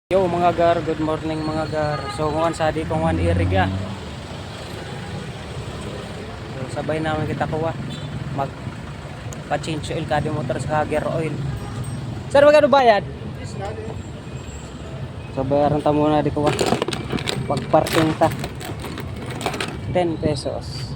Yo mga gar, good morning mga gar. So kung sa di kung iriga. So, sabay naman kita kuha mag pa-change oil kada motor sa gear oil. Sir, magkano bayad? So bayaran ta muna di kuha. Pag parking ta 10 pesos.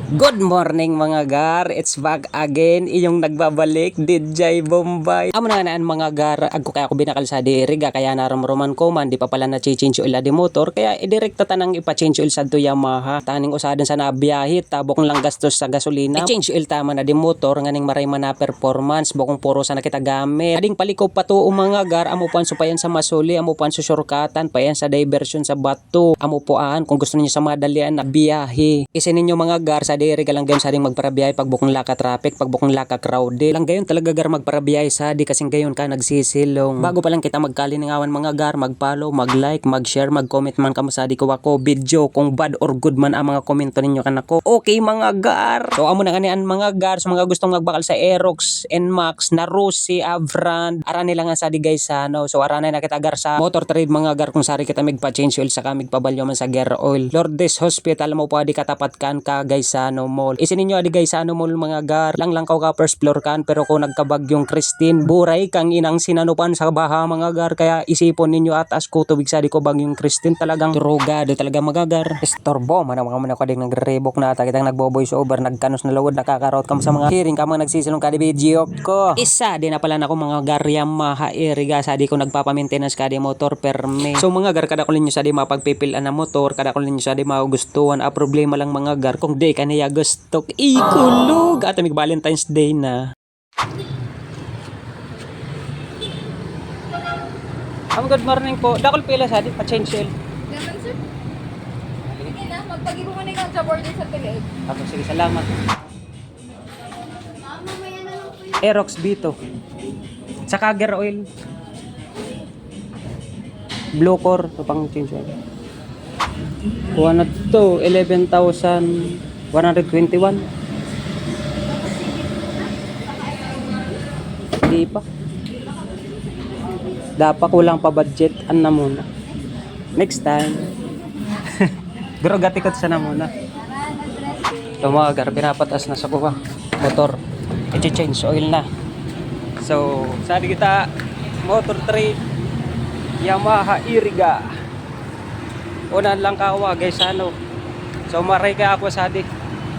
Good morning mga gar, it's back again, iyong nagbabalik, DJ Bombay. Amo na naan mga gar, agko kaya ako binakal sa diriga, kaya naramroman ko man, di pa pala na change oil di motor, kaya idirekta tanang ipa-change oil sa Yamaha. Taning usadan sa nabiyahe, tabok lang gastos sa gasolina. I-change oil tama na di motor, nganing maray man na performance, bukong puro sa nakita gamit. Ading paliko pa to mga gar, amo pan supayan sa masuli, amo pan susurkatan, payan sa diversion sa bato, amo puan kung gusto niyo sa madalian na biyahe. Isin ninyo mga gar, sa diri ka lang gayon sa ding magparabiyahe pag bukong laka traffic, pag bukong laka crowded. Lang gayon talaga gar magparabiyahe sa di kasing gayon ka nagsisilong. Bago pa lang kita magkaliningawan mga gar, mag-follow, mag-like, mag-share, mag-comment man kamo sa di ko ako video kung bad or good man ang mga komento ninyo kanako. Okay mga gar. So amo na kanian mga gar, sa mga gustong magbakal sa Aerox, Nmax, Narusi, Avran, ara nila nga sa di guys ano. So ara na kita gar sa motor trade mga gar kung sari kita magpa-change oil sa kamig pabalyo man sa gear oil. Lourdes Hospital mo pa di katapat kan ka guys sa mall. Isin ninyo adi guys sa mall mga gar. Lang ka first floor kan, pero kung nagkabagyong Christine, buray kang inang sinanupan sa baha mga gar, kaya isipon ninyo atas ko tubig sa di ko bagyong Christine talagang drogado talaga mga gar. Estorbo man mga kading nagrebok na ata kitang nagbo-voice over, nagkanos na lawod, nakakarot kam sa mga hearing ka mga nagsisilong ka di video ko. Isa di na pala nako mga gar Yamaha iriga sa di ko nagpapa-maintenance ka di motor perme. So mga gar kada ko ninyo sa di mapagpipilan na motor, kada ko ninyo sa di magustuhan, a problema lang mga gar kung di kaniya gusto ikulog at may Valentine's Day na. Good morning po. Dakol pila sa di pa-change oil. Naman sir. Sige na, magpag-ibo mo na ikaw sa border sa Tiliid. Ako sige, salamat. Mamaya na lang po yun. Aerox Bito. Saka gear oil. Blue core to pang change oil. Kuha na to 11,121. Hindi pa. Dapat kulang pa budget. An na muna. Next time. Pero gatikot sa na muna. Tumagar, pinapatas na sa kuha. Motor. I-change oil na. So, sabi kita, motor trade, Yamaha Iriga. Unan lang kawa guys ano. So, maray ka ako sa di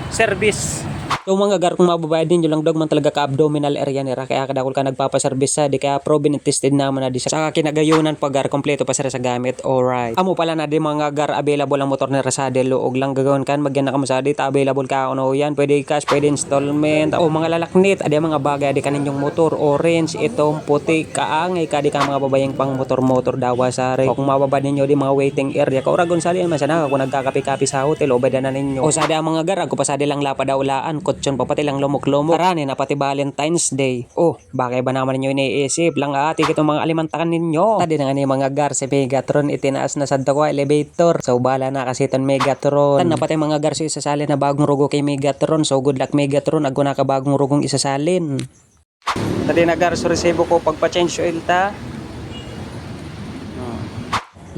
service. So mga gar, kung mababayad ninyo lang dog man talaga ka abdominal area nira, kaya kadakol ka nagpapaservice sa di, kaya proven and tested naman na di sa kinagayunan pag gar kompleto pa sa gamit. Alright, amo pala na di mga gar, available ang motor ni Rasadel og lang gagawin kan magyan na ka mo sa di ta available ka ano yan, pwede cash, pwede installment o mga lalaknit adi mga bagay di kaninyong motor, orange itong puti kaangay ka di ka mga babayang pang motor dawa sare. O kung mababad ninyo di mga waiting area ka ora gonsalyan man sana kung nagkakapi-kapi sa hotel o beda na ninyo o sa di ang mga gar ako pa sa di lang lapadaulaan kutson papati lang lumok-lumok. Karani na pati Valentine's Day. Oh, bakit ba naman ninyo iniisip? Lang ati itong mga alimantakan ninyo. Tadi na nga ni mga gar si Megatron itinaas na sa ko elevator. So bala na kasi itong Megatron. Tan na pati mga gar so isasalin na bagong rugo kay Megatron. So good luck Megatron. Agko na ka bagong rugong isasalin. Tadi na gar so resibo ko pagpa-change oil ta.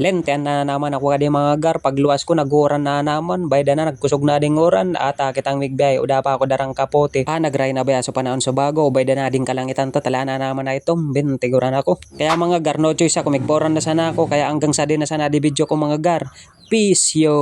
Lenten na naman ako kadi mga gar, pagluwas ko naguran na naman, bayda na nagkusog na ding oran, ata kitang migbiyay, uda pa ako darang kapote. Nagray na ba sa panahon sa bago, bayda na ding kalangitan to, tala na naman na itong, tiguran ako. Kaya mga gar, no choice ako, migboran na sana ako, kaya hanggang sa din na sana di video ko mga gar. Peace yo!